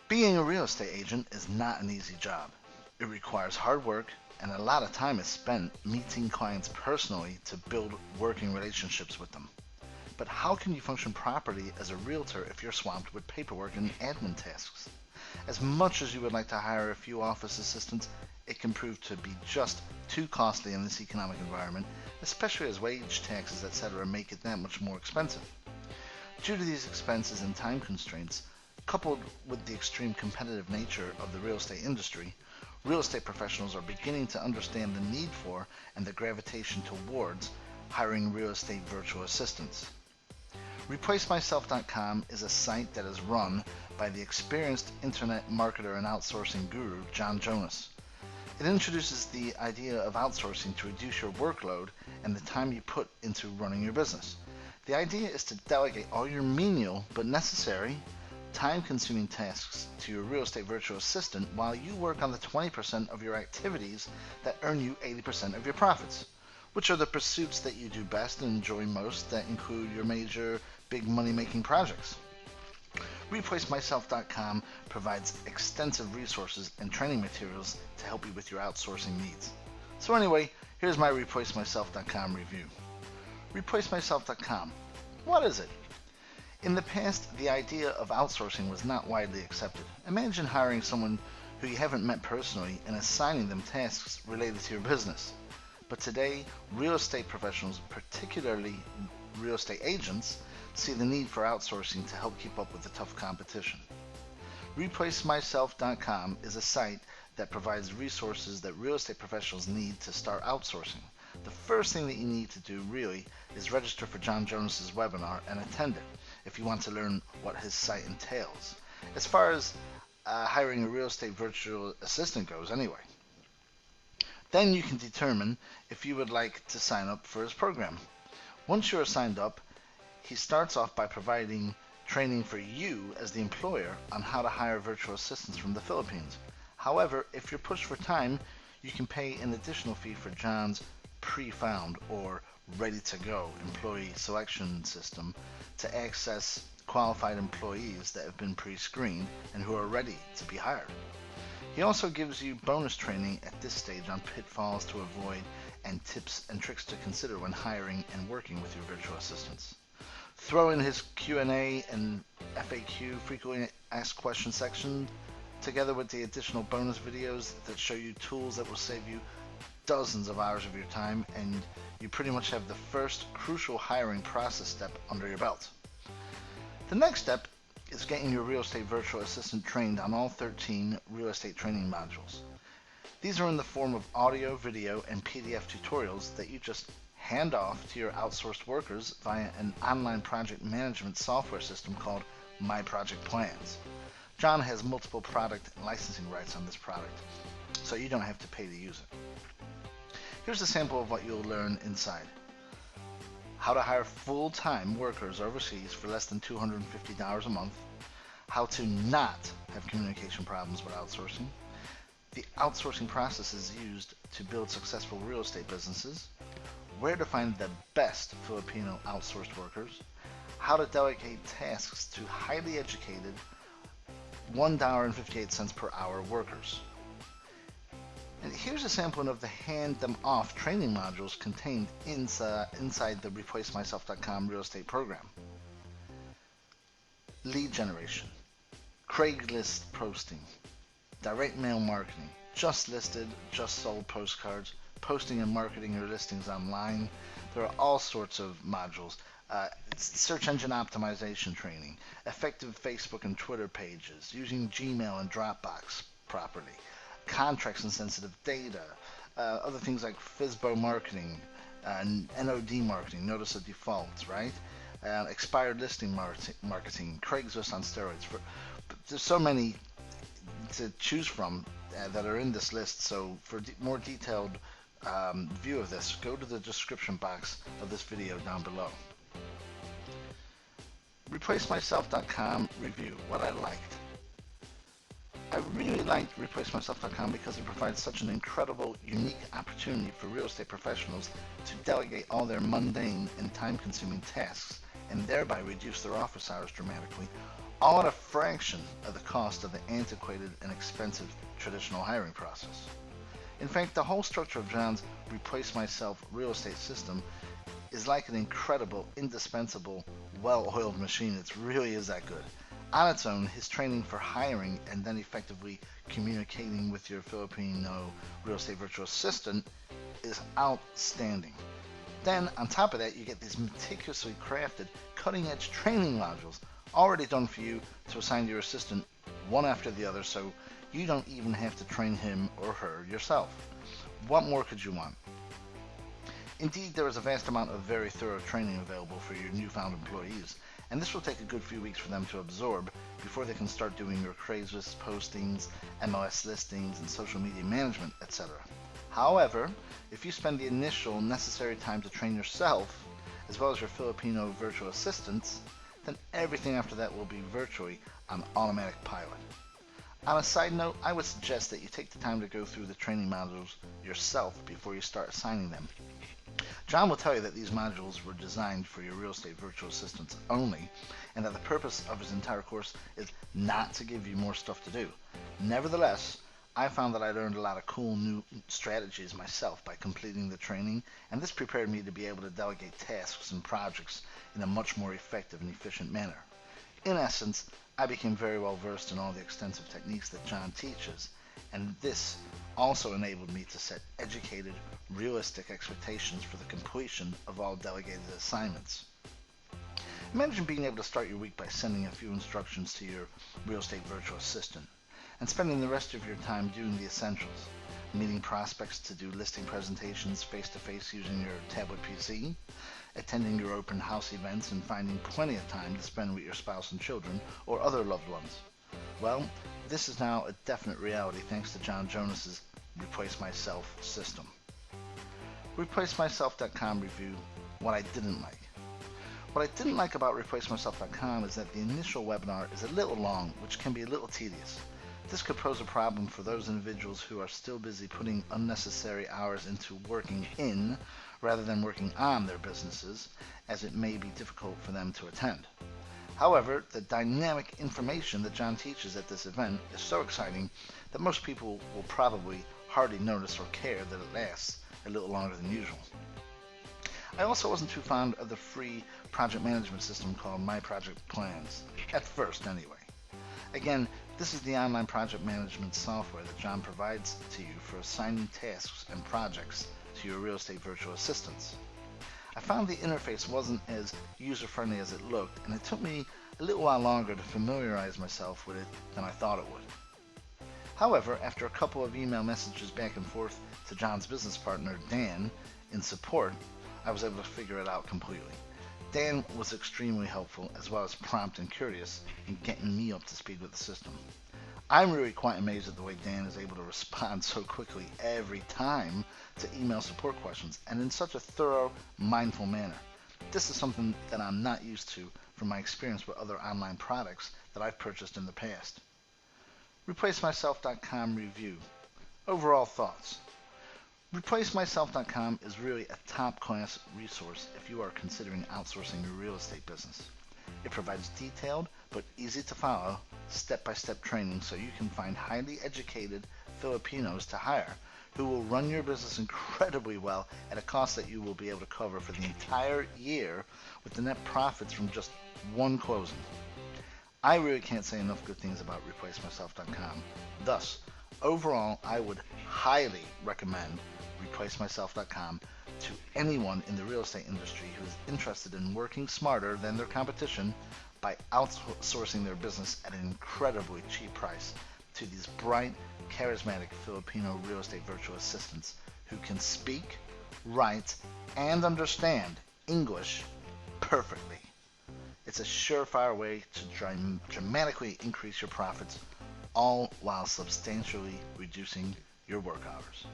Being a real estate agent is not an easy job. It requires hard work, and a lot of time is spent meeting clients personally to build working relationships with them. But how can you function properly as a realtor if you're swamped with paperwork and admin tasks? As much as you would like to hire a few office assistants, it can prove to be just too costly in this economic environment, especially as wage taxes, etc., make it that much more expensive. Due to these expenses and time constraints, coupled with the extreme competitive nature of the real estate industry, real estate professionals are beginning to understand the need for and the gravitation towards hiring real estate virtual assistants. ReplaceMyself.com is a site that is run by the experienced internet marketer and outsourcing guru John Jonas. It introduces the idea of outsourcing to reduce your workload and the time you put into running your business. The idea is to delegate all your menial but necessary, time-consuming tasks to your real estate virtual assistant while you work on the 20% of your activities that earn you 80% of your profits, which are the pursuits that you do best and enjoy most that include your major big money-making projects. ReplaceMyself.com provides extensive resources and training materials to help you with your outsourcing needs. So anyway, here's my ReplaceMyself.com review. ReplaceMyself.com. What is it? In the past, the idea of outsourcing was not widely accepted. Imagine hiring someone who you haven't met personally and assigning them tasks related to your business. But today, real estate professionals, particularly real estate agents, see the need for outsourcing to help keep up with the tough competition. ReplaceMyself.com is a site that provides resources that real estate professionals need to start outsourcing. The first thing that you need to do really is register for John Jonas's webinar and attend it if you want to learn what his site entails. As far as hiring a real estate virtual assistant goes anyway. Then you can determine if you would like to sign up for his program. Once you are signed up, he starts off by providing training for you as the employer on how to hire virtual assistants from the Philippines. However, if you're pushed for time, you can pay an additional fee for John's pre-found or ready-to-go employee selection system to access qualified employees that have been pre-screened and who are ready to be hired. He also gives you bonus training at this stage on pitfalls to avoid and tips and tricks to consider when hiring and working with your virtual assistants. Throw in his Q&A and FAQ, frequently asked questions section, together with the additional bonus videos that show you tools that will save you dozens of hours of your time, and you pretty much have the first crucial hiring process step under your belt. The next step is getting your real estate virtual assistant trained on all 13 real estate training modules. These are in the form of audio, video, and PDF tutorials that you just hand off to your outsourced workers via an online project management software system called My Project Plans. John has multiple product and licensing rights on this product, so you don't have to pay to use it. Here's a sample of what you'll learn inside. How to hire full-time workers overseas for less than $250 a month. How to not have communication problems with outsourcing. The outsourcing processes used to build successful real estate businesses. Where to find the best Filipino outsourced workers. How to delegate tasks to highly educated $1.58 per hour workers. And here's a sampling of the hand them off training modules contained inside the ReplaceMyself.com real estate program. Lead generation, Craigslist posting, direct mail marketing, just listed, just sold postcards, posting and marketing your listings online. There are all sorts of modules. Search engine optimization training, effective Facebook and Twitter pages, using Gmail and Dropbox properly, contracts and sensitive data, other things like FSBO marketing, NOD marketing, notice of defaults, right? Expired listing marketing, Craigslist on steroids. There's so many to choose from that are in this list, so for more detailed view of this, go to the description box of this video down below. ReplaceMyself.com review, what I liked. I really liked ReplaceMyself.com because it provides such an incredible, unique opportunity for real estate professionals to delegate all their mundane and time-consuming tasks and thereby reduce their office hours dramatically, all at a fraction of the cost of the antiquated and expensive traditional hiring process. In fact, the whole structure of John's Replace Myself real estate system is like an incredible, indispensable, well-oiled machine. It really is that good. On its own, his training for hiring and then effectively communicating with your Filipino real estate virtual assistant is outstanding. Then, on top of that, you get these meticulously crafted, cutting-edge training modules already done for you to assign to your assistant one after the other, so you don't even have to train him or her yourself. What more could you want? Indeed, there is a vast amount of very thorough training available for your newfound employees, and this will take a good few weeks for them to absorb before they can start doing your Craigslist postings, MLS listings, and social media management, etc. However, if you spend the initial necessary time to train yourself, as well as your Filipino virtual assistants, then everything after that will be virtually on automatic pilot. On a side note, I would suggest that you take the time to go through the training modules yourself before you start assigning them. John will tell you that these modules were designed for your real estate virtual assistants only, and that the purpose of his entire course is not to give you more stuff to do. Nevertheless, I found that I learned a lot of cool new strategies myself by completing the training, and this prepared me to be able to delegate tasks and projects in a much more effective and efficient manner. In essence, I became very well versed in all the extensive techniques that John teaches, and this also enabled me to set educated, realistic expectations for the completion of all delegated assignments. Imagine being able to start your week by sending a few instructions to your real estate virtual assistant, and spending the rest of your time doing the essentials, meeting prospects to do listing presentations face-to-face using your tablet PC, attending your open house events, and finding plenty of time to spend with your spouse and children or other loved ones. Well, this is now a definite reality thanks to John Jonas's Replace Myself system. ReplaceMyself.com review, what I didn't like. What I didn't like about ReplaceMyself.com is that the initial webinar is a little long, which can be a little tedious. This could pose a problem for those individuals who are still busy putting unnecessary hours into working in rather than working on their businesses, as it may be difficult for them to attend. However, the dynamic information that John teaches at this event is so exciting that most people will probably hardly notice or care that it lasts a little longer than usual. I also wasn't too fond of the free project management system called My Project Plans, at first anyway. Again, this is the online project management software that John provides to you for assigning tasks and projects to your real estate virtual assistants. I found the interface wasn't as user-friendly as it looked, and it took me a little while longer to familiarize myself with it than I thought it would. However, after a couple of email messages back and forth to John's business partner, Dan, in support, I was able to figure it out completely. Dan was extremely helpful, as well as prompt and curious in getting me up to speed with the system. I'm really quite amazed at the way Dan is able to respond so quickly every time to email support questions, and in such a thorough, mindful manner. This is something that I'm not used to from my experience with other online products that I've purchased in the past. ReplaceMyself.com review. Overall thoughts. ReplaceMyself.com is really a top-class resource if you are considering outsourcing your real estate business. It provides detailed but easy-to-follow step-by-step training so you can find highly educated Filipinos to hire who will run your business incredibly well at a cost that you will be able to cover for the entire year with the net profits from just one closing. I really can't say enough good things about ReplaceMyself.com. Thus, overall, I would highly recommend ReplaceMyself.com to anyone in the real estate industry who is interested in working smarter than their competition by outsourcing their business at an incredibly cheap price to these bright, charismatic Filipino real estate virtual assistants who can speak, write, and understand English perfectly. It's a surefire way to dramatically increase your profits, all while substantially reducing your work hours.